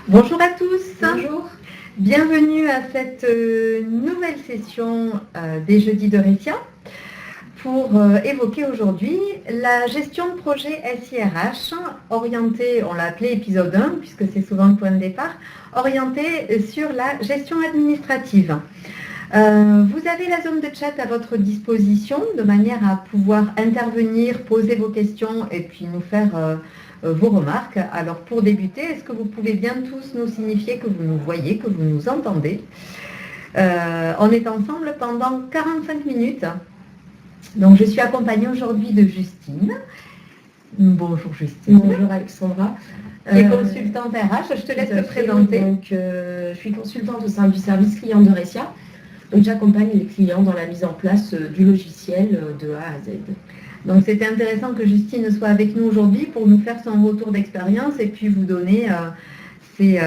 Bonjour à tous. Bonjour. Bienvenue à cette nouvelle session des jeudis de Récia pour évoquer aujourd'hui la gestion de projet SIRH orientée, on l'a appelé épisode 1 puisque c'est souvent le point de départ, orientée sur la gestion administrative. Vous avez la zone de chat à votre disposition de manière à pouvoir intervenir, poser vos questions et puis nous faire vos remarques. Alors pour débuter, est-ce que vous pouvez bien tous nous signifier que vous nous voyez, que vous nous entendez? On est ensemble pendant 45 minutes. Donc je suis accompagnée aujourd'hui de Justine. Bonjour Justine. Bonjour Alexandra. Qui est consultante RH, je te laisse te présenter. Donc, je suis consultante au sein du service client de Récia. Donc j'accompagne les clients dans la mise en place du logiciel de A à Z. Donc c'était intéressant que Justine soit avec nous aujourd'hui pour nous faire son retour d'expérience et puis vous donner ces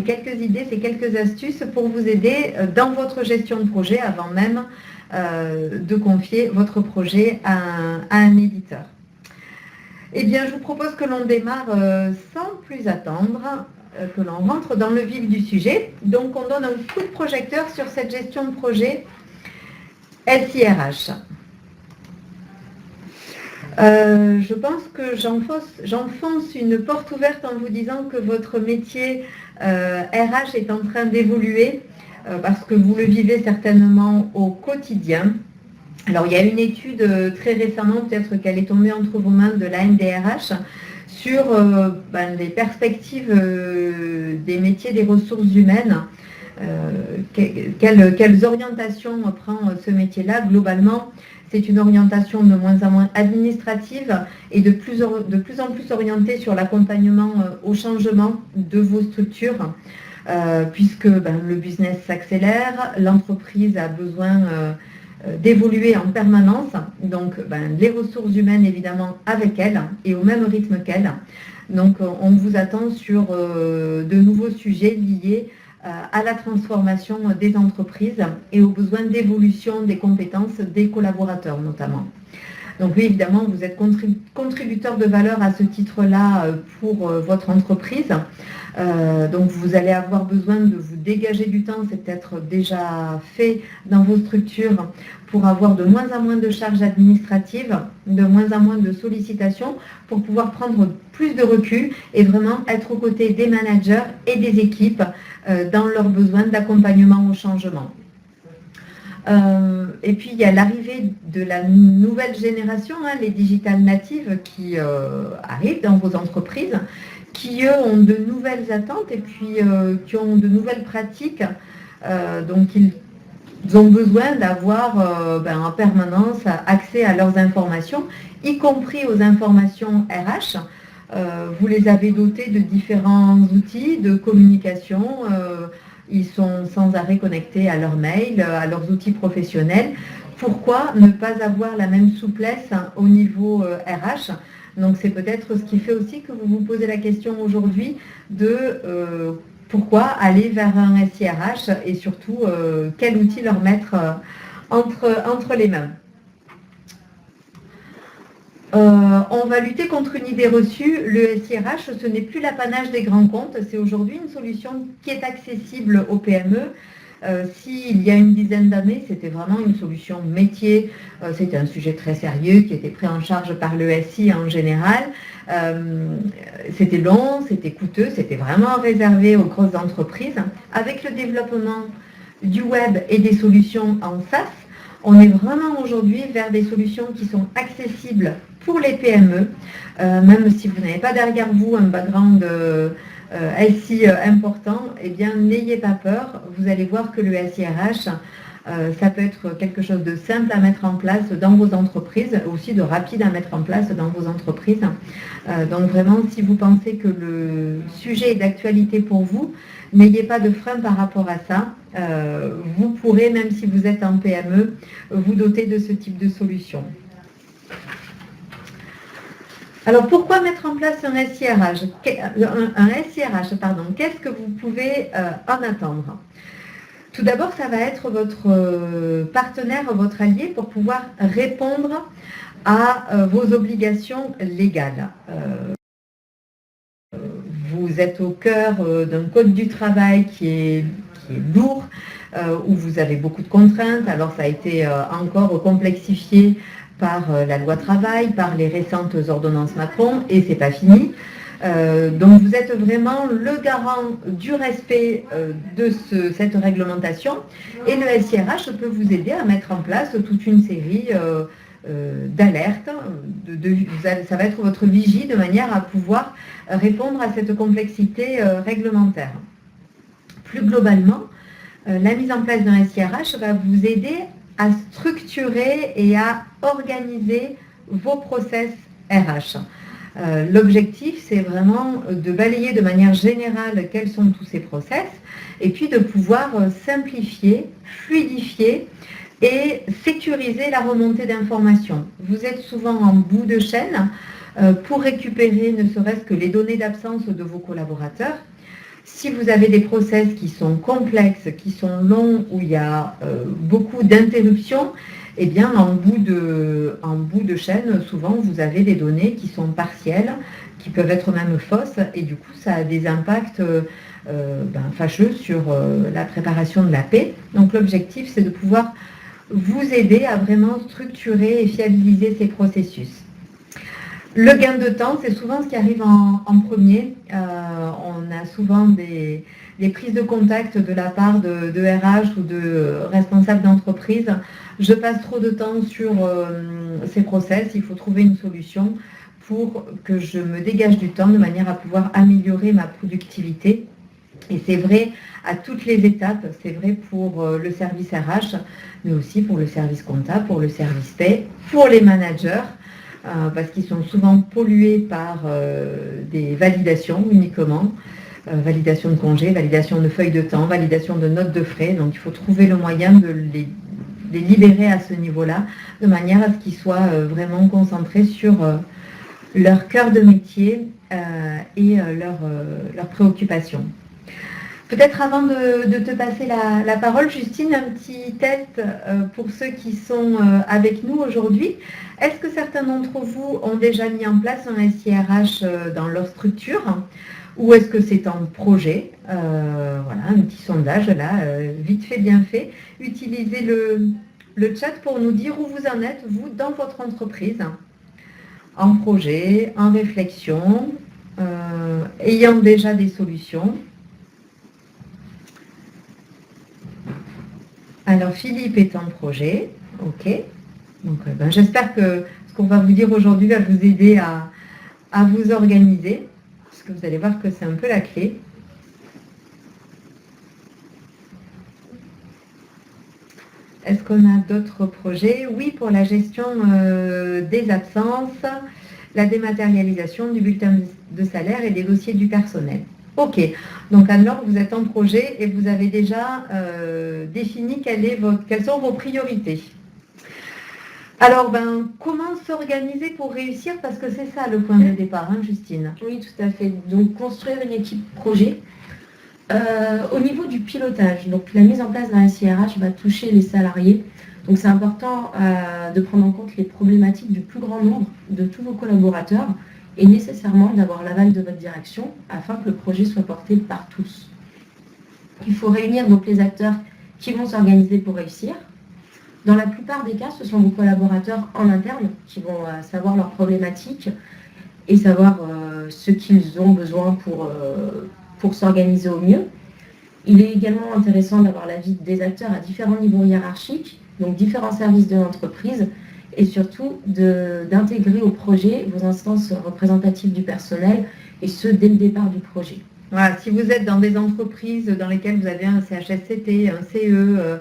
quelques idées, ces quelques astuces pour vous aider dans votre gestion de projet avant même de confier votre projet à un éditeur. Eh bien, je vous propose que l'on démarre sans plus attendre, que l'on rentre dans le vif du sujet. Donc, on donne un coup de projecteur sur cette gestion de projet SIRH. Je pense que j'enfonce une porte ouverte en vous disant que votre métier RH est en train d'évoluer parce que vous le vivez certainement au quotidien. Alors, il y a une étude très récemment, peut-être qu'elle est tombée entre vos mains, de l'ANDRH sur les perspectives des métiers des ressources humaines. Quelles orientations prend ce métier-là? Globalement, c'est une orientation de moins en moins administrative et de plus en plus orientée sur l'accompagnement au changement de vos structures, puisque le business s'accélère, l'entreprise a besoin d'évoluer en permanence, donc les ressources humaines évidemment avec elles et au même rythme qu'elles. Donc on vous attend sur de nouveaux sujets liés à la transformation des entreprises et aux besoins d'évolution des compétences des collaborateurs notamment. Donc oui, évidemment, vous êtes contributeur de valeur à ce titre-là pour votre entreprise. Donc vous allez avoir besoin de vous dégager du temps, c'est peut-être déjà fait dans vos structures, pour avoir de moins en moins de charges administratives, de moins en moins de sollicitations, pour pouvoir prendre plus de recul et vraiment être aux côtés des managers et des équipes dans leurs besoins d'accompagnement au changement. Et puis il y a l'arrivée de la nouvelle génération, les digital natives qui arrivent dans vos entreprises, qui eux ont de nouvelles attentes et puis qui ont de nouvelles pratiques. Donc ils ont besoin d'avoir en permanence accès à leurs informations, y compris aux informations RH. Vous les avez dotés de différents outils de communication. Ils sont sans arrêt connectés à leurs mails, à leurs outils professionnels. Pourquoi ne pas avoir la même souplesse au niveau RH? Donc c'est peut-être ce qui fait aussi que vous vous posez la question aujourd'hui de pourquoi aller vers un SIRH et surtout quel outil leur mettre entre les mains. On va lutter contre une idée reçue. Le SIRH, ce n'est plus l'apanage des grands comptes, c'est aujourd'hui une solution qui est accessible aux PME. S'il y a une dizaine d'années, c'était vraiment une solution métier, c'était un sujet très sérieux qui était pris en charge par le SI en général. C'était long, c'était coûteux, c'était vraiment réservé aux grosses entreprises. Avec le développement du web et des solutions en SaaS, on est vraiment aujourd'hui vers des solutions qui sont accessibles pour les PME, même si vous n'avez pas derrière vous un background SI important, eh bien n'ayez pas peur, vous allez voir que le SIRH, ça peut être quelque chose de simple à mettre en place dans vos entreprises, aussi de rapide à mettre en place dans vos entreprises. Donc vraiment, si vous pensez que le sujet est d'actualité pour vous, n'ayez pas de frein par rapport à ça. Vous pourrez, même si vous êtes en PME, vous doter de ce type de solution. Alors, pourquoi mettre en place un SIRH? Qu'est-ce que vous pouvez en attendre? Tout d'abord, ça va être votre partenaire, votre allié pour pouvoir répondre à vos obligations légales. vous êtes au cœur d'un code du travail qui est lourd, où vous avez beaucoup de contraintes. Alors ça a été encore complexifié par la loi travail, par les récentes ordonnances Macron, et c'est pas fini. Donc vous êtes vraiment le garant du respect de cette réglementation, et le SIRH peut vous aider à mettre en place toute une série d'alertes. Ça va être votre vigie de manière à pouvoir répondre à cette complexité réglementaire. Plus globalement, la mise en place d'un SIRH va vous aider à structurer et à organiser vos process RH. L'objectif, c'est vraiment de balayer de manière générale quels sont tous ces process, et puis de pouvoir simplifier, fluidifier et sécuriser la remontée d'informations. Vous êtes souvent en bout de chaîne pour récupérer ne serait-ce que les données d'absence de vos collaborateurs. Si vous avez des process qui sont complexes, qui sont longs, où il y a beaucoup d'interruptions, eh bien, en bout de chaîne, souvent, vous avez des données qui sont partielles, qui peuvent être même fausses, et du coup, ça a des impacts fâcheux sur la préparation de la paie. Donc, l'objectif, c'est de pouvoir vous aider à vraiment structurer et fiabiliser ces processus. Le gain de temps, c'est souvent ce qui arrive en premier. On a souvent des prises de contact de la part de RH ou de responsables d'entreprise. Je passe trop de temps sur ces process, il faut trouver une solution pour que je me dégage du temps de manière à pouvoir améliorer ma productivité. Et c'est vrai à toutes les étapes, c'est vrai pour le service RH, mais aussi pour le service comptable, pour le service paie, pour les managers, parce qu'ils sont souvent pollués par des validations uniquement, validation de congés, validation de feuilles de temps, validation de notes de frais. Donc il faut trouver le moyen de les libérer à ce niveau-là, de manière à ce qu'ils soient vraiment concentrés sur leur cœur de métier et leurs préoccupations. Peut-être avant de te passer la parole, Justine, un petit test pour ceux qui sont avec nous aujourd'hui. Est-ce que certains d'entre vous ont déjà mis en place un SIRH dans leur structure, ou est-ce que c'est en projet? Voilà, un petit sondage là, vite fait, bien fait. Utilisez le chat pour nous dire où vous en êtes, vous, dans votre entreprise. En projet, en réflexion, ayant déjà des solutions. Alors, Philippe est en projet, ok. Donc, j'espère que ce qu'on va vous dire aujourd'hui va vous aider à vous organiser, parce que vous allez voir que c'est un peu la clé. Est-ce qu'on a d'autres projets? Oui, pour la gestion des absences, la dématérialisation du bulletin de salaire et des dossiers du personnel. Ok, donc alors vous êtes en projet et vous avez déjà défini quelles sont vos priorités. Alors, comment s'organiser pour réussir? Parce que c'est ça le point de départ, hein, Justine. Oui, tout à fait. Donc, construire une équipe projet. Au niveau du pilotage, donc la mise en place d'un SIRH va toucher les salariés. Donc, c'est important de prendre en compte les problématiques du plus grand nombre de tous vos collaborateurs, et nécessairement d'avoir l'aval de votre direction afin que le projet soit porté par tous. Il faut réunir donc les acteurs qui vont s'organiser pour réussir. Dans la plupart des cas, ce sont vos collaborateurs en interne qui vont savoir leurs problématiques et savoir ce qu'ils ont besoin pour s'organiser au mieux. Il est également intéressant d'avoir l'avis des acteurs à différents niveaux hiérarchiques, donc différents services de l'entreprise, et surtout d'intégrer au projet vos instances représentatives du personnel, et ce, dès le départ du projet. Voilà, si vous êtes dans des entreprises dans lesquelles vous avez un CHSCT, un CE,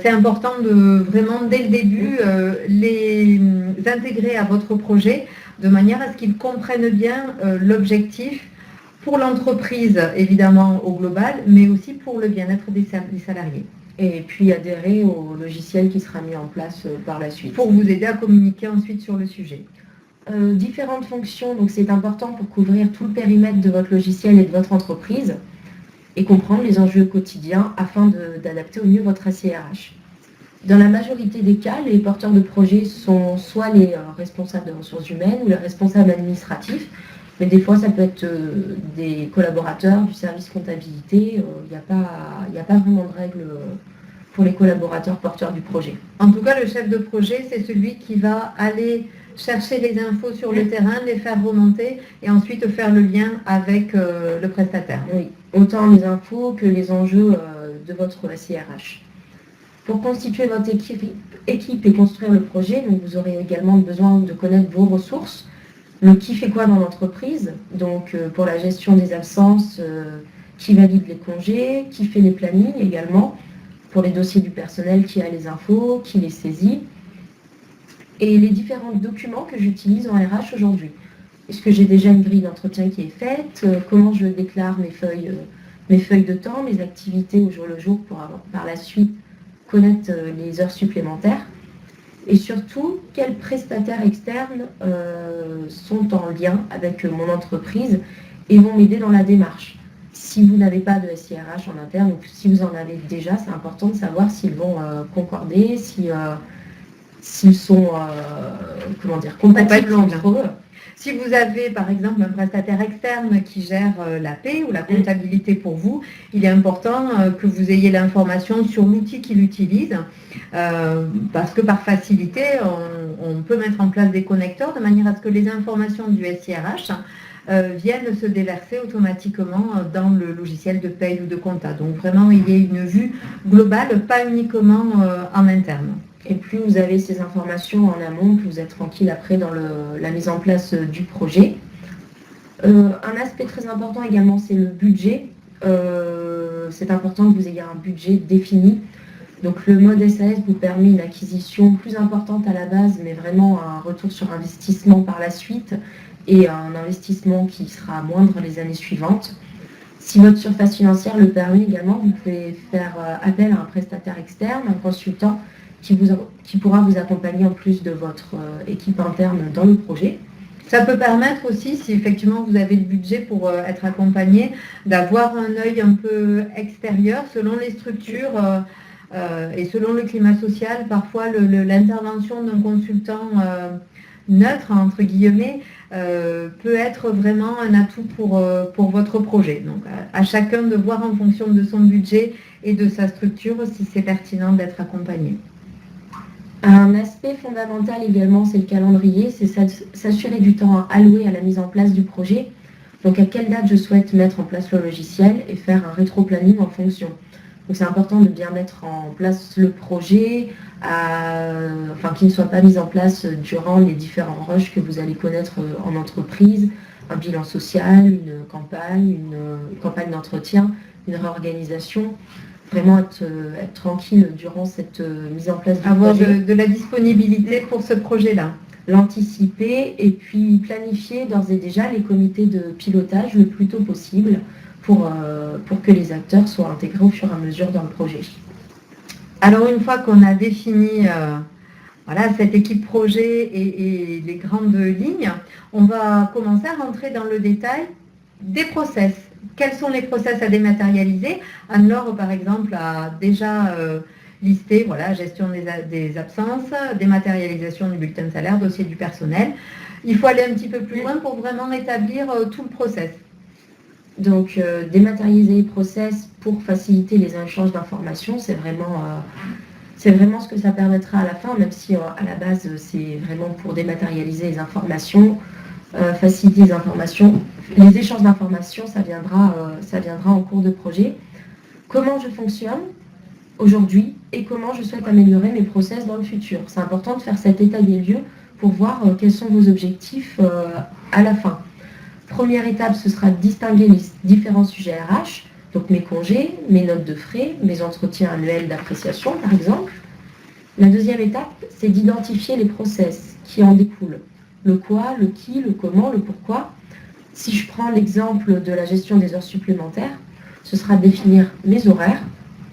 c'est important de vraiment, dès le début, les intégrer à votre projet, de manière à ce qu'ils comprennent bien l'objectif pour l'entreprise, évidemment, au global, mais aussi pour le bien-être des salariés. Et puis adhérer au logiciel qui sera mis en place par la suite. Pour vous aider à communiquer ensuite sur le sujet. Différentes fonctions, donc c'est important pour couvrir tout le périmètre de votre logiciel et de votre entreprise et comprendre les enjeux quotidiens afin d'adapter au mieux votre SIRH. Dans la majorité des cas, les porteurs de projet sont soit les responsables de ressources humaines ou les responsables administratifs, Mais des fois, ça peut être des collaborateurs du service comptabilité. Il n'y a pas vraiment de règles pour les collaborateurs porteurs du projet. En tout cas, le chef de projet, c'est celui qui va aller chercher les infos sur le terrain, les faire remonter et ensuite faire le lien avec le prestataire. Oui, autant les infos que les enjeux de votre SIRH. Pour constituer votre équipe et construire le projet, donc vous aurez également besoin de connaître vos ressources, le qui fait quoi dans l'entreprise, donc pour la gestion des absences, qui valide les congés, qui fait les plannings également, pour les dossiers du personnel, qui a les infos, qui les saisit, et les différents documents que j'utilise en RH aujourd'hui. Est-ce que j'ai déjà une grille d'entretien qui est faite, comment je déclare mes feuilles de temps, mes activités au jour le jour pour avoir, par la suite connaître les heures supplémentaires. Et surtout, quels prestataires externes sont en lien avec mon entreprise et vont m'aider dans la démarche. Si vous n'avez pas de SIRH en interne, ou si vous en avez déjà, c'est important de savoir s'ils vont concorder, s'ils sont compatibles entre eux. Si vous avez par exemple un prestataire externe qui gère la paie ou la comptabilité pour vous, il est important que vous ayez l'information sur l'outil qu'il utilise parce que par facilité, on peut mettre en place des connecteurs de manière à ce que les informations du SIRH viennent se déverser automatiquement dans le logiciel de paie ou de compta. Donc vraiment, il y ait une vue globale, pas uniquement en interne. Et plus vous avez ces informations en amont, plus vous êtes tranquille après dans la mise en place du projet. Un aspect très important également, c'est le budget. C'est important que vous ayez un budget défini. Donc le mode SAS vous permet une acquisition plus importante à la base, mais vraiment un retour sur investissement par la suite et un investissement qui sera moindre les années suivantes. Si votre surface financière le permet également, vous pouvez faire appel à un prestataire externe, un consultant, qui pourra vous accompagner en plus de votre équipe interne dans le projet. Ça peut permettre aussi, si effectivement vous avez le budget pour être accompagné, d'avoir un œil un peu extérieur selon les structures et selon le climat social. Parfois, l'intervention d'un consultant neutre, entre guillemets, peut être vraiment un atout pour votre projet. Donc, à chacun de voir en fonction de son budget et de sa structure si c'est pertinent d'être accompagné. Un aspect fondamental également, c'est le calendrier, c'est s'assurer du temps alloué à la mise en place du projet. Donc à quelle date je souhaite mettre en place le logiciel et faire un rétro-planning en fonction. Donc c'est important de bien mettre en place le projet, qu'il ne soit pas mis en place durant les différents rushs que vous allez connaître en entreprise, un bilan social, une campagne d'entretien, une réorganisation. Vraiment être tranquille durant cette mise en place du projet. Avoir de la disponibilité pour ce projet-là. L'anticiper et puis planifier d'ores et déjà les comités de pilotage le plus tôt possible pour que les acteurs soient intégrés au fur et à mesure dans le projet. Alors une fois qu'on a défini cette équipe projet et les grandes lignes, on va commencer à rentrer dans le détail des process. Quels sont les process à dématérialiser? Anne-Laure, par exemple, a déjà listé gestion des absences, dématérialisation du bulletin de salaire, dossier du personnel. Il faut aller un petit peu plus loin pour vraiment établir tout le process. Donc, dématérialiser les process pour faciliter les échanges d'informations, c'est vraiment ce que ça permettra à la fin, même si à la base, c'est vraiment pour dématérialiser les informations, faciliter les informations. Les échanges d'informations, ça viendra en cours de projet. Comment je fonctionne aujourd'hui et comment je souhaite améliorer mes process dans le futur. C'est important de faire cet état des lieux pour voir quels sont vos objectifs à la fin. Première étape, ce sera de distinguer les différents sujets RH, donc mes congés, mes notes de frais, mes entretiens annuels d'appréciation par exemple. La deuxième étape, c'est d'identifier les process qui en découlent. Le quoi, le qui, le comment, le pourquoi. Si je prends l'exemple de la gestion des heures supplémentaires, ce sera de définir mes horaires,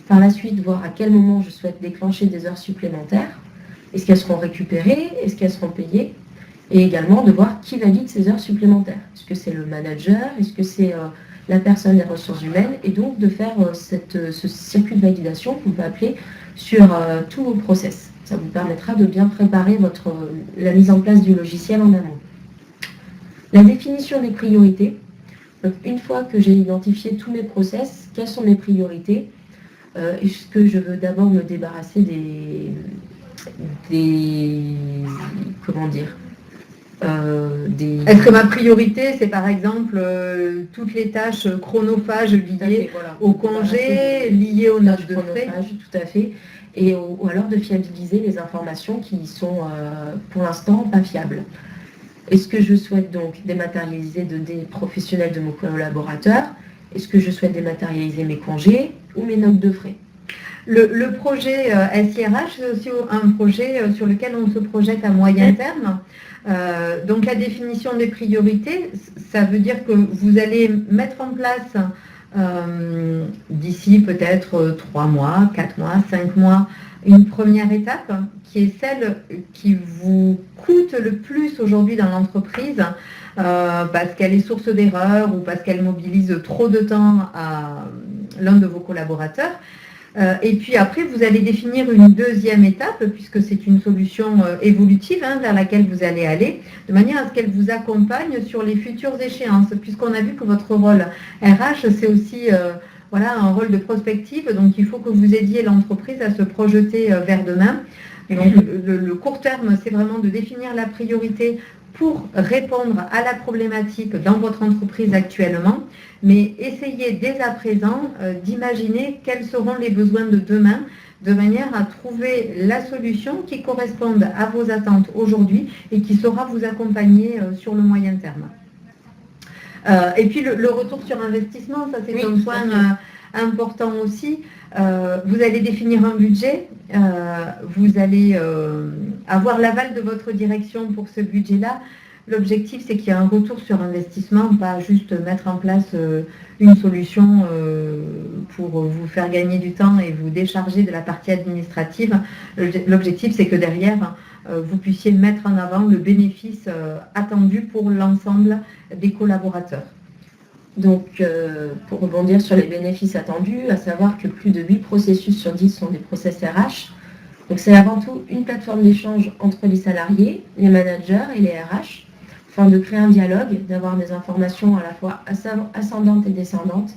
par la suite voir à quel moment je souhaite déclencher des heures supplémentaires, est-ce qu'elles seront récupérées, est-ce qu'elles seront payées, et également de voir qui valide ces heures supplémentaires. Est-ce que c'est le manager, est-ce que c'est la personne des ressources humaines, et donc de faire ce circuit de validation qu'on peut appeler sur tous vos process. Ça vous permettra de bien préparer la mise en place du logiciel en amont. La définition des priorités. Donc, une fois que j'ai identifié tous mes process, quelles sont mes priorités? Est-ce que je veux d'abord me débarrasser comment dire, Est-ce que ma priorité, c'est par exemple toutes les tâches chronophages liées au congé, liées aux notes de frais? Tout à fait. Ou alors de fiabiliser les informations qui sont pour l'instant pas fiables. Est-ce que je souhaite donc dématérialiser des données professionnelles de mon collaborateur? Est-ce que je souhaite dématérialiser mes congés ou mes notes de frais? Le projet SIRH, c'est aussi un projet sur lequel on se projette à moyen terme. Donc la définition des priorités, ça veut dire que vous allez mettre en place d'ici peut-être 3 mois, 4 mois, 5 mois, une première étape qui est celle qui vous coûte le plus aujourd'hui dans l'entreprise parce qu'elle est source d'erreur ou parce qu'elle mobilise trop de temps à l'un de vos collaborateurs. Et puis après, vous allez définir une deuxième étape, puisque c'est une solution évolutive vers laquelle vous allez aller, de manière à ce qu'elle vous accompagne sur les futures échéances, puisqu'on a vu que votre rôle RH, c'est aussi un rôle de prospective, donc il faut que vous aidiez l'entreprise à se projeter vers demain. Donc le court terme, c'est vraiment de définir la priorité pour répondre à la problématique dans votre entreprise actuellement, mais essayez dès à présent d'imaginer quels seront les besoins de demain, de manière à trouver la solution qui corresponde à vos attentes aujourd'hui et qui saura vous accompagner sur le moyen terme. Et puis le retour sur investissement, ça c'est un point important aussi. Vous allez définir un budget, vous allez avoir l'aval de votre direction pour ce budget-là. L'objectif, c'est qu'il y ait un retour sur investissement, pas juste mettre en place une solution pour vous faire gagner du temps et vous décharger de la partie administrative. L'objectif, c'est que derrière, vous puissiez mettre en avant le bénéfice attendu pour l'ensemble des collaborateurs. Donc, pour rebondir sur les bénéfices attendus, à savoir que plus de 8 processus sur 10 sont des process RH. Donc, c'est avant tout une plateforme d'échange entre les salariés, les managers et les RH, afin de créer un dialogue, d'avoir des informations à la fois ascendantes et descendantes,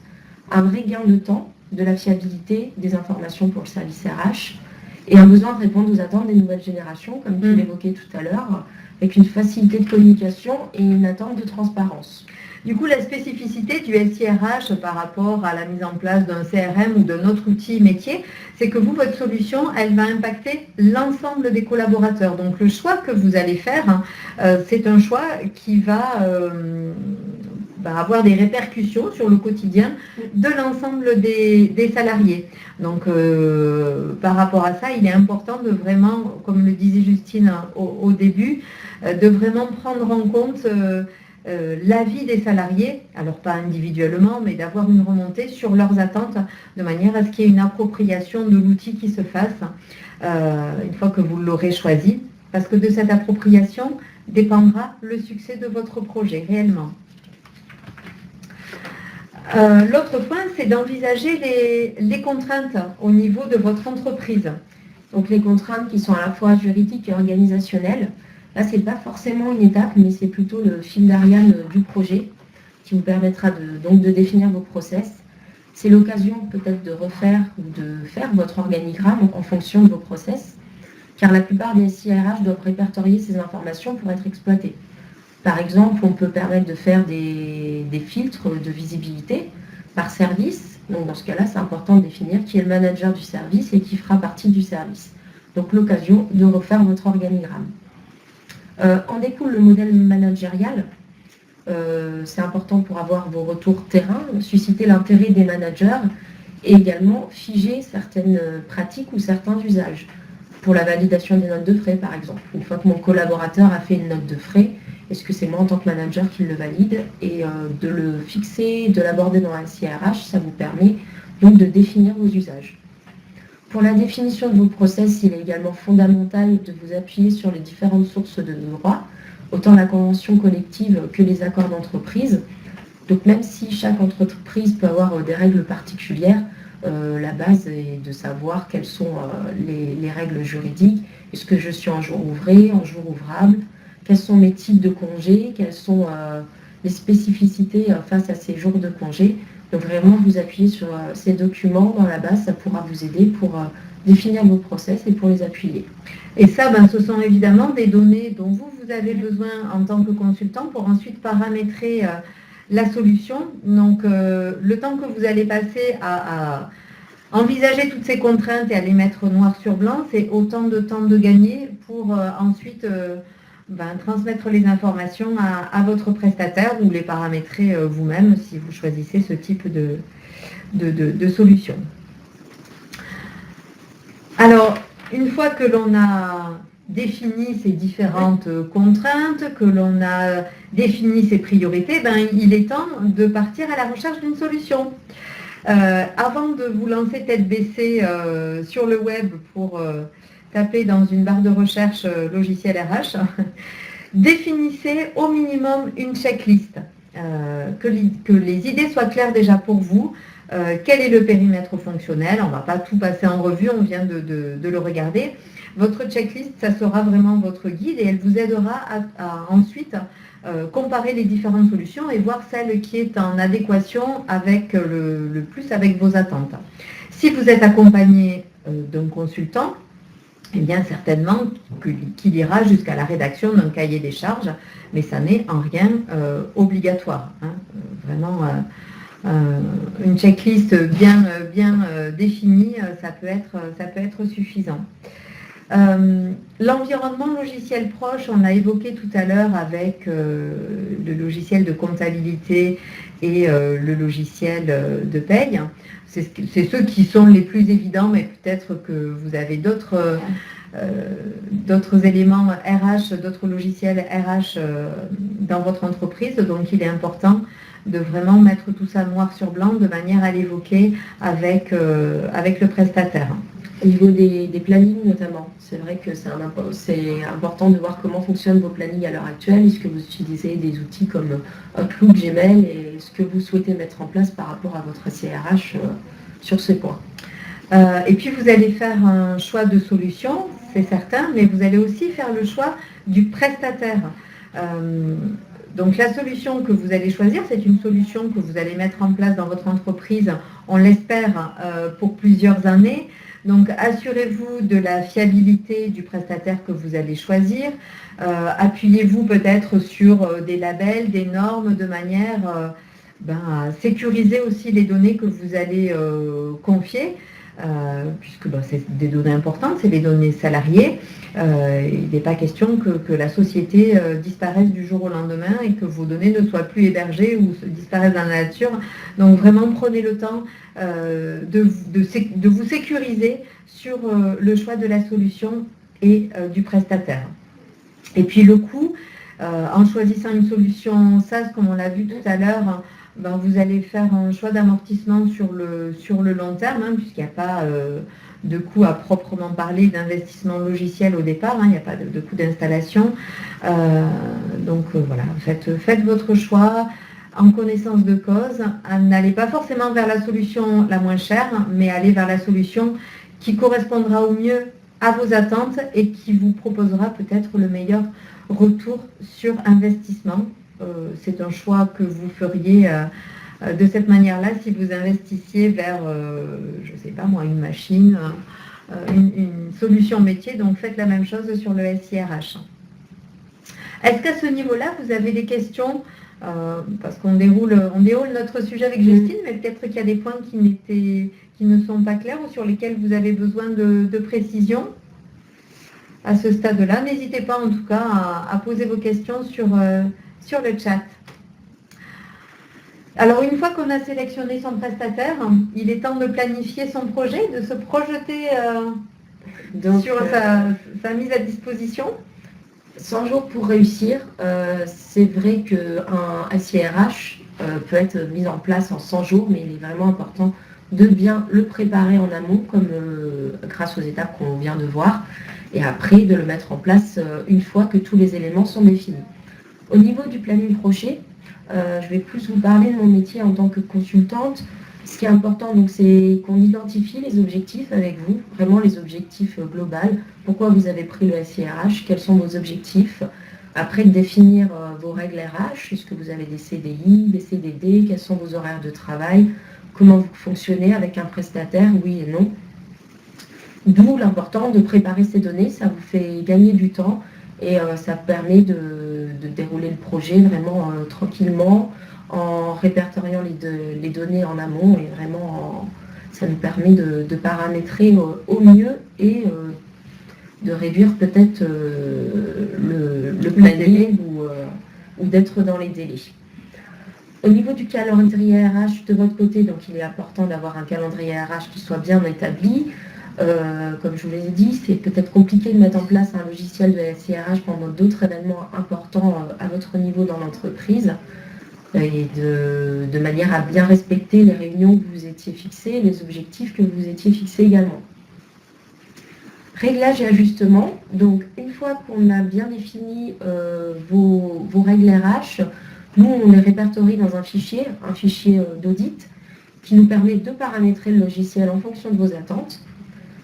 un vrai gain de temps, de la fiabilité des informations pour le service RH, et un besoin de répondre aux attentes des nouvelles générations, comme tu l'évoquais tout à l'heure, avec une facilité de communication et une attente de transparence. Du coup, la spécificité du SIRH par rapport à la mise en place d'un CRM ou d'un autre outil métier, c'est que vous, votre solution, elle va impacter l'ensemble des collaborateurs. Donc, le choix que vous allez faire, c'est un choix qui va avoir des répercussions sur le quotidien de l'ensemble des salariés. Donc, par rapport à ça, il est important de vraiment, comme le disait Justine au début, de vraiment prendre en compte l'avis des salariés, alors pas individuellement, mais d'avoir une remontée sur leurs attentes, de manière à ce qu'il y ait une appropriation de l'outil qui se fasse une fois que vous l'aurez choisi, parce que de cette appropriation dépendra le succès de votre projet réellement. L'autre point, c'est d'envisager les contraintes au niveau de votre entreprise. Donc les contraintes qui sont à la fois juridiques et organisationnelles. Là, ce n'est pas forcément une étape, mais c'est plutôt le fil d'Ariane du projet qui vous permettra de définir vos process. C'est l'occasion peut-être de refaire ou de faire votre organigramme en fonction de vos process, car la plupart des SIRH doivent répertorier ces informations pour être exploitées. Par exemple, on peut permettre de faire des filtres de visibilité par service. Donc dans ce cas-là, c'est important de définir qui est le manager du service et qui fera partie du service. Donc l'occasion de refaire votre organigramme. En découle le modèle managérial. C'est important pour avoir vos retours terrain, susciter l'intérêt des managers et également figer certaines pratiques ou certains usages. Pour la validation des notes de frais, par exemple. Une fois que mon collaborateur a fait une note de frais, est-ce que c'est moi en tant que manager qui le valide? Et de le fixer, de l'aborder dans un SIRH, ça vous permet donc de définir vos usages. Pour la définition de vos process, il est également fondamental de vous appuyer sur les différentes sources de droit, autant la convention collective que les accords d'entreprise. Donc même si chaque entreprise peut avoir des règles particulières, la base est de savoir quelles sont les règles juridiques. Est-ce que je suis en jour ouvré, en jour ouvrable? quels sont mes types de congés, quelles sont les spécificités face à ces jours de congé. Donc vraiment vous appuyez sur ces documents dans la base, ça pourra vous aider pour définir vos process et pour les appuyer. Et ça, ce sont évidemment des données dont vous avez besoin en tant que consultant pour ensuite paramétrer la solution. Donc le temps que vous allez passer à envisager toutes ces contraintes et à les mettre noir sur blanc, c'est autant de temps de gagner pour ensuite transmettre les informations à votre prestataire ou les paramétrer vous-même si vous choisissez ce type de solution. Alors, une fois que l'on a défini ces différentes contraintes, que l'on a défini ses priorités, il est temps de partir à la recherche d'une solution. Avant de vous lancer tête baissée sur le web pour taper dans une barre de recherche logiciel RH, définissez au minimum une checklist, que les idées soient claires déjà pour vous. Quel est le périmètre fonctionnel? On ne va pas tout passer en revue, on vient de le regarder. Votre checklist, ça sera vraiment votre guide et elle vous aidera à ensuite comparer les différentes solutions et voir celle qui est en adéquation avec le plus avec vos attentes. Si vous êtes accompagné d'un consultant, eh bien certainement qu'il ira jusqu'à la rédaction d'un cahier des charges, mais ça n'est en rien obligatoire. Vraiment, une checklist bien définie, ça peut être suffisant. L'environnement logiciel proche, on l'a évoqué tout à l'heure avec le logiciel de comptabilité et le logiciel de paye. C'est ceux qui sont les plus évidents, mais peut-être que vous avez d'autres éléments RH, d'autres logiciels RH dans votre entreprise. Donc il est important de vraiment mettre tout ça noir sur blanc de manière à l'évoquer avec le prestataire. Au niveau des plannings notamment, c'est vrai que c'est important de voir comment fonctionnent vos plannings à l'heure actuelle. Est-ce que vous utilisez des outils comme Outlook, Gmail et ce que vous souhaitez mettre en place par rapport à votre CRH sur ce point. Et puis vous allez faire un choix de solution, c'est certain, mais vous allez aussi faire le choix du prestataire. Donc la solution que vous allez choisir, c'est une solution que vous allez mettre en place dans votre entreprise, on l'espère, pour plusieurs années. Donc assurez-vous de la fiabilité du prestataire que vous allez choisir. Appuyez-vous peut-être sur des labels, des normes, de manière à sécuriser aussi les données que vous allez confier. Puisque c'est des données importantes, c'est les données salariées. Il n'est pas question que la société disparaisse du jour au lendemain et que vos données ne soient plus hébergées ou disparaissent dans la nature. Donc vraiment prenez le temps de vous sécuriser sur le choix de la solution et du prestataire. Et puis le coût, en choisissant une solution SaaS, comme on l'a vu tout à l'heure, vous allez faire un choix d'amortissement sur le long terme, puisqu'il n'y a pas de coût à proprement parler d'investissement logiciel au départ, il n'y a pas de coût d'installation. Donc voilà, faites votre choix en connaissance de cause. N'allez pas forcément vers la solution la moins chère, mais allez vers la solution qui correspondra au mieux à vos attentes et qui vous proposera peut-être le meilleur retour sur investissement. C'est un choix que vous feriez de cette manière-là si vous investissiez vers, je ne sais pas moi, une machine, une solution métier. Donc faites la même chose sur le SIRH. Est-ce qu'à ce niveau-là, vous avez des questions parce qu'on déroule notre sujet avec Justine, mais peut-être qu'il y a des points qui ne sont pas clairs ou sur lesquels vous avez besoin de précision à ce stade-là. N'hésitez pas en tout cas à poser vos questions sur le chat. Alors une fois qu'on a sélectionné son prestataire, il est temps de planifier son projet, de se projeter sur sa mise à disposition. 100 jours pour réussir, c'est vrai qu'un SIRH peut être mis en place en 100 jours, mais il est vraiment important de bien le préparer en amont, comme grâce aux étapes qu'on vient de voir, et après de le mettre en place une fois que tous les éléments sont définis. Au niveau du planning projet, je vais plus vous parler de mon métier en tant que consultante. Ce qui est important, donc, c'est qu'on identifie les objectifs avec vous, vraiment les objectifs globaux. Pourquoi vous avez pris le SIRH, quels sont vos objectifs, Après, définir vos règles RH, est-ce que vous avez des CDI, des CDD, quels sont vos horaires de travail, comment vous fonctionnez avec un prestataire, oui et non. D'où l'important de préparer ces données, ça vous fait gagner du temps et ça permet de dérouler le projet vraiment tranquillement en répertoriant les données en amont et vraiment ça nous permet de paramétrer au mieux et de réduire peut-être le planning ou d'être dans les délais. Au niveau du calendrier RH de votre côté, donc il est important d'avoir un calendrier RH qui soit bien établi. Comme je vous l'ai dit, c'est peut-être compliqué de mettre en place un logiciel de SIRH pendant d'autres événements importants à votre niveau dans l'entreprise et de manière à bien respecter les réunions que vous étiez fixées, les objectifs que vous étiez fixés également. Réglage et ajustement. Donc, une fois qu'on a bien défini vos règles RH, nous, on les répertorie dans un fichier d'audit qui nous permet de paramétrer le logiciel en fonction de vos attentes.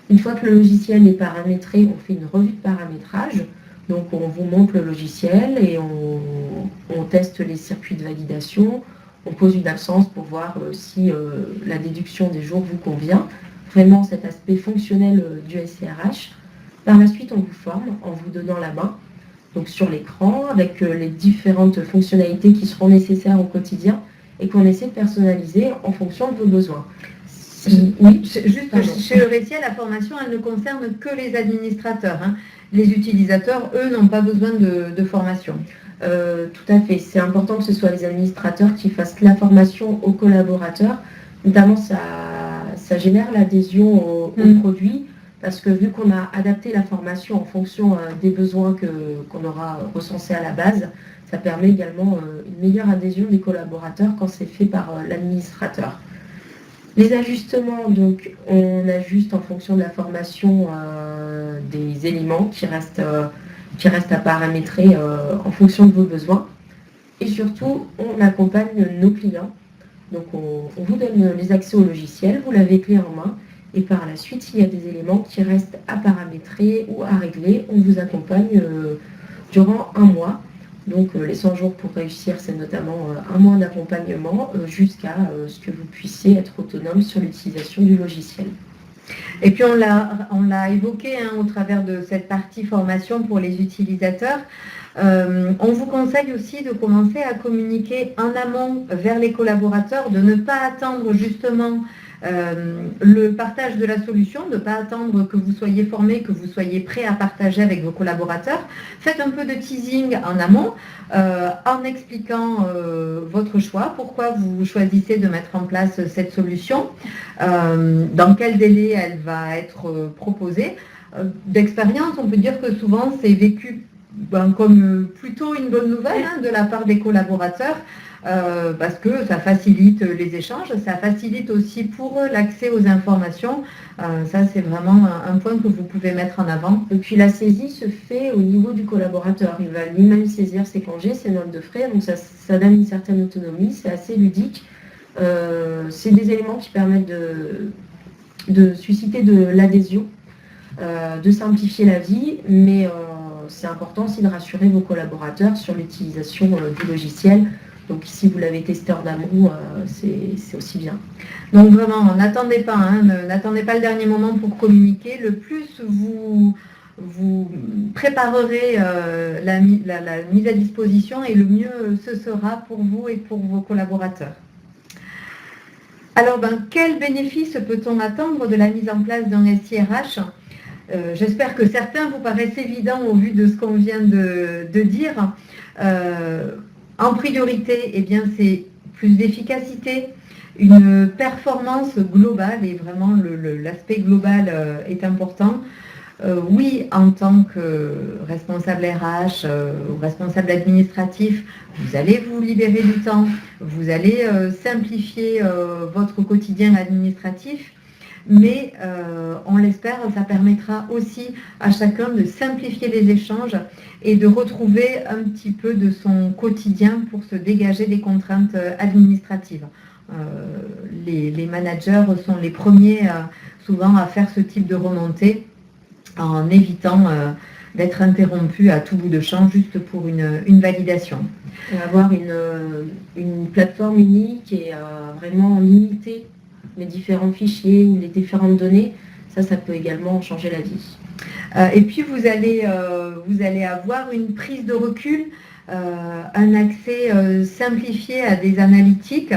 Une fois que le logiciel est paramétré, on fait une revue de paramétrage. Donc, on vous montre le logiciel et on teste les circuits de validation. On pose une absence pour voir si la déduction des jours vous convient. Vraiment cet aspect fonctionnel du SIRH. Par la suite, on vous forme en vous donnant la main, donc sur l'écran, avec les différentes fonctionnalités qui seront nécessaires au quotidien et qu'on essaie de personnaliser en fonction de vos besoins. Oui, juste chez Euretia, la formation, elle ne concerne que les administrateurs. Hein. Les utilisateurs, eux, n'ont pas besoin de formation. Tout à fait. C'est important que ce soit les administrateurs qui fassent la formation aux collaborateurs. Notamment, ça génère l'adhésion au produit parce que vu qu'on a adapté la formation en fonction des besoins qu'on aura recensés à la base, ça permet également une meilleure adhésion des collaborateurs quand c'est fait par l'administrateur. Les ajustements, donc on ajuste en fonction de la formation des éléments qui restent à paramétrer en fonction de vos besoins. Et surtout, on accompagne nos clients. Donc on vous donne les accès au logiciel, vous l'avez clé en main. Et par la suite, s'il y a des éléments qui restent à paramétrer ou à régler, on vous accompagne durant un mois. Donc les 100 jours pour réussir, c'est notamment un mois d'accompagnement jusqu'à ce que vous puissiez être autonome sur l'utilisation du logiciel. Et puis on l'a évoqué au travers de cette partie formation pour les utilisateurs. On vous conseille aussi de commencer à communiquer en amont vers les collaborateurs, de ne pas attendre justement le partage de la solution, de ne pas attendre que vous soyez formé, que vous soyez prêt à partager avec vos collaborateurs. Faites un peu de teasing en amont en expliquant votre choix, pourquoi vous choisissez de mettre en place cette solution, dans quel délai elle va être proposée. D'expérience, on peut dire que souvent c'est vécu comme plutôt une bonne nouvelle de la part des collaborateurs. Parce que ça facilite les échanges, ça facilite aussi pour eux l'accès aux informations. Ça, c'est vraiment un point que vous pouvez mettre en avant. Et puis la saisie se fait au niveau du collaborateur. Il va lui-même saisir ses congés, ses notes de frais, donc ça donne une certaine autonomie, c'est assez ludique. C'est des éléments qui permettent de susciter de l'adhésion, de simplifier la vie, mais c'est important aussi de rassurer vos collaborateurs sur l'utilisation du logiciel. Donc si vous l'avez testé en amont, c'est aussi bien. Donc vraiment, n'attendez pas le dernier moment pour communiquer. Le plus vous préparerez la mise à disposition et le mieux ce sera pour vous et pour vos collaborateurs. Alors, quel bénéfice peut-on attendre de la mise en place d'un SIRH ? J'espère que certains vous paraissent évidents au vu de ce qu'on vient de dire. En priorité, c'est plus d'efficacité, une performance globale, et vraiment l'aspect global est important. Oui, en tant que responsable RH ou responsable administratif, vous allez vous libérer du temps, vous allez simplifier votre quotidien administratif, mais on l'espère, ça permettra aussi à chacun de simplifier les échanges et de retrouver un petit peu de son quotidien pour se dégager des contraintes administratives. Les managers sont les premiers souvent à faire ce type de remontée en évitant d'être interrompu à tout bout de champ juste pour une validation. Et avoir une plateforme unique et vraiment limiter les différents fichiers ou les différentes données, ça peut également changer la vie. Et puis vous allez avoir une prise de recul, un accès simplifié à des analytiques.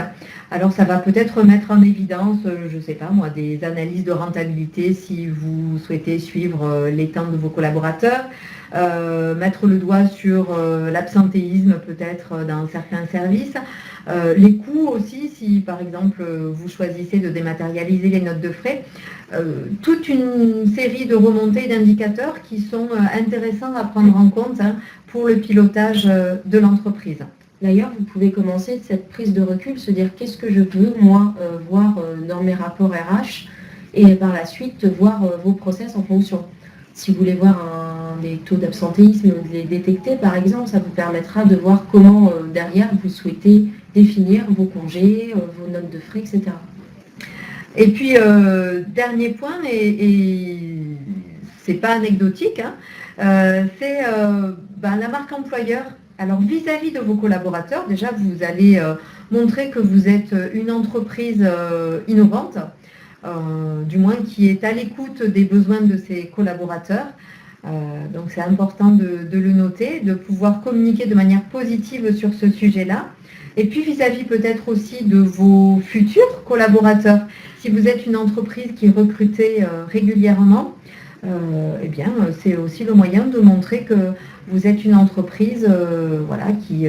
Alors ça va peut-être mettre en évidence, je ne sais pas moi, des analyses de rentabilité si vous souhaitez suivre les temps de vos collaborateurs, mettre le doigt sur l'absentéisme peut-être dans certains services, les coûts aussi si par exemple vous choisissez de dématérialiser les notes de frais, toute une série de remontées d'indicateurs qui sont intéressants à prendre en compte pour le pilotage de l'entreprise. D'ailleurs, vous pouvez commencer cette prise de recul, se dire qu'est-ce que je veux, moi, voir dans mes rapports RH et par la suite voir vos process en fonction. Si vous voulez voir des taux d'absentéisme, les détecter par exemple, ça vous permettra de voir comment derrière vous souhaitez définir vos congés, vos notes de frais, etc. Et puis, dernier point, et c'est pas anecdotique, c'est la marque employeur. Alors, vis-à-vis de vos collaborateurs, déjà, vous allez montrer que vous êtes une entreprise innovante, du moins qui est à l'écoute des besoins de ses collaborateurs. Donc, c'est important de le noter, de pouvoir communiquer de manière positive sur ce sujet-là. Et puis, vis-à-vis peut-être aussi de vos futurs collaborateurs. Si vous êtes une entreprise qui recrutez régulièrement, c'est aussi le moyen de montrer que vous êtes une entreprise qui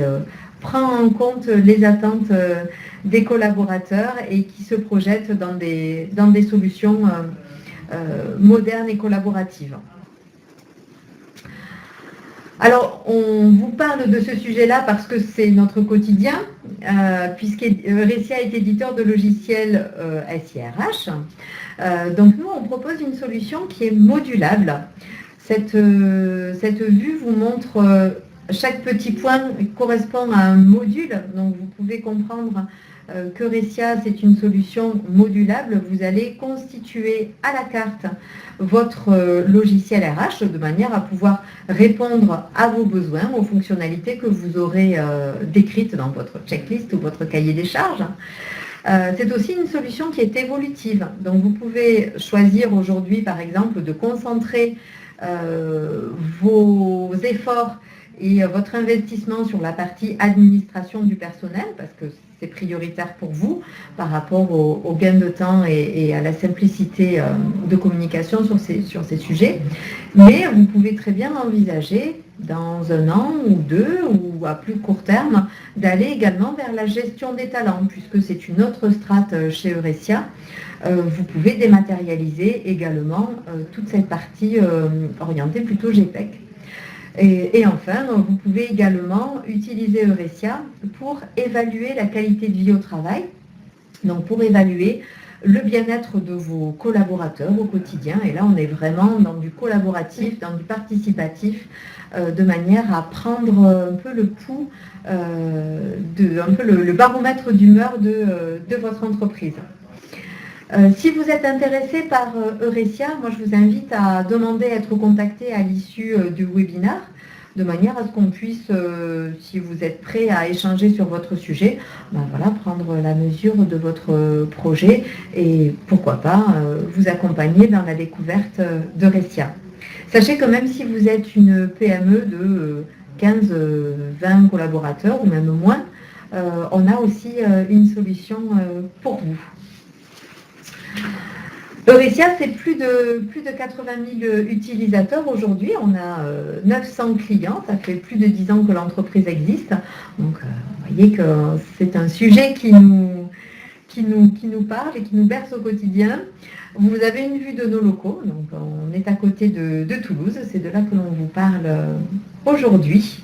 prend en compte les attentes des collaborateurs et qui se projette dans des solutions modernes et collaboratives. Alors, on vous parle de ce sujet-là parce que c'est notre quotidien, puisque Ressia est éditeur de logiciels SIRH. Donc, nous, on propose une solution qui est modulable. Cette vue vous montre chaque petit point correspond à un module. Donc, vous pouvez comprendre que Ressia, c'est une solution modulable. Vous allez constituer à la carte votre logiciel RH de manière à pouvoir répondre à vos besoins, aux fonctionnalités que vous aurez décrites dans votre checklist ou votre cahier des charges. C'est aussi une solution qui est évolutive. Donc vous pouvez choisir aujourd'hui, par exemple, de concentrer vos efforts et votre investissement sur la partie administration du personnel, parce que c'est prioritaire pour vous par rapport au gain de temps et à la simplicité de communication sur ces sujets. Mais vous pouvez très bien envisager dans 1 an ou 2 ou à plus court terme d'aller également vers la gestion des talents, puisque c'est une autre strate chez Ressia. Vous pouvez dématérialiser également toute cette partie orientée plutôt GPEC. Et enfin, vous pouvez également utiliser Ressia pour évaluer la qualité de vie au travail, donc pour évaluer le bien-être de vos collaborateurs au quotidien. Et là, on est vraiment dans du collaboratif, dans du participatif, de manière à prendre un peu le pouls, le baromètre d'humeur de votre entreprise. Si vous êtes intéressé par Ressia, moi je vous invite à demander à être contacté à l'issue du webinaire, de manière à ce qu'on puisse, si vous êtes prêt à échanger sur votre sujet, prendre la mesure de votre projet et pourquoi pas vous accompagner dans la découverte de Ressia. Sachez que même si vous êtes une PME de 15-20 collaborateurs ou même moins, on a aussi une solution pour vous. Ressia, c'est plus de 80 000 utilisateurs aujourd'hui. On a 900 clients. Ça fait plus de 10 ans que l'entreprise existe. Donc, vous voyez que c'est un sujet qui nous parle et qui nous berce au quotidien. Vous avez une vue de nos locaux. Donc, on est à côté de Toulouse. C'est de là que l'on vous parle aujourd'hui.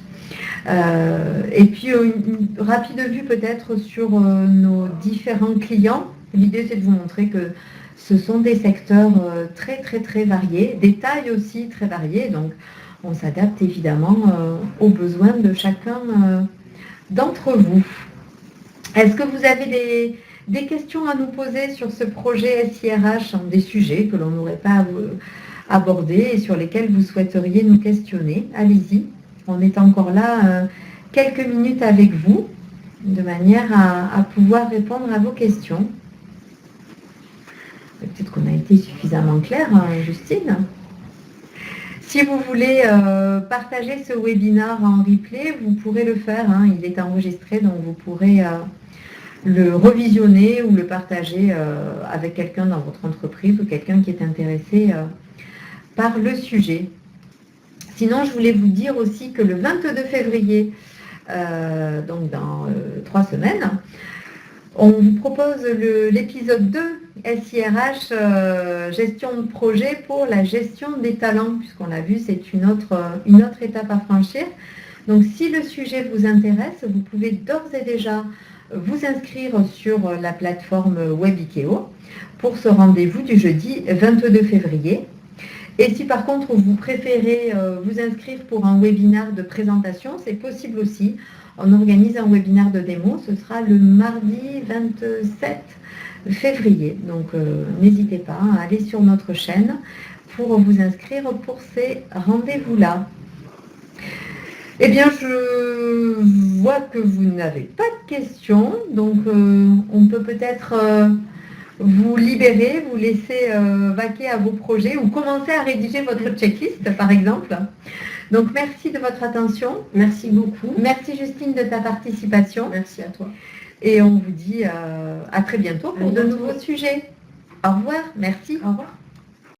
Et puis, une rapide vue peut-être sur nos différents clients. L'idée, c'est de vous montrer que ce sont des secteurs très, très, très variés, des tailles aussi très variées. Donc, on s'adapte évidemment aux besoins de chacun d'entre vous. Est-ce que vous avez des questions à nous poser sur ce projet SIRH, des sujets que l'on n'aurait pas aborder et sur lesquels vous souhaiteriez nous questionner. Allez-y, on est encore là quelques minutes avec vous, de manière à pouvoir répondre à vos questions. Peut-être qu'on a été suffisamment clair, Justine. Si vous voulez partager ce webinaire en replay, vous pourrez le faire. Il est enregistré, donc vous pourrez le revisionner ou le partager avec quelqu'un dans votre entreprise ou quelqu'un qui est intéressé par le sujet. Sinon, je voulais vous dire aussi que le 22 février, donc dans 3 semaines, on vous propose l'épisode 2 SIRH, gestion de projet pour la gestion des talents, puisqu'on l'a vu, c'est une autre étape à franchir. Donc si le sujet vous intéresse, vous pouvez d'ores et déjà vous inscrire sur la plateforme Webikeo pour ce rendez-vous du jeudi 22 février. Et si par contre vous préférez vous inscrire pour un webinaire de présentation, c'est possible aussi. On organise un webinaire de démo, ce sera le mardi 27 février. Donc n'hésitez pas à aller sur notre chaîne pour vous inscrire pour ces rendez-vous-là. Eh bien, je vois que vous n'avez pas de questions, donc on peut peut-être vous libérer, vous laisser vaquer à vos projets ou commencer à rédiger votre checklist, par exemple. Donc, merci de votre attention. Merci beaucoup. Merci Justine de ta participation. Merci à toi. Et on vous dit à très bientôt pour de nouveaux sujets. Au revoir, merci. Au revoir.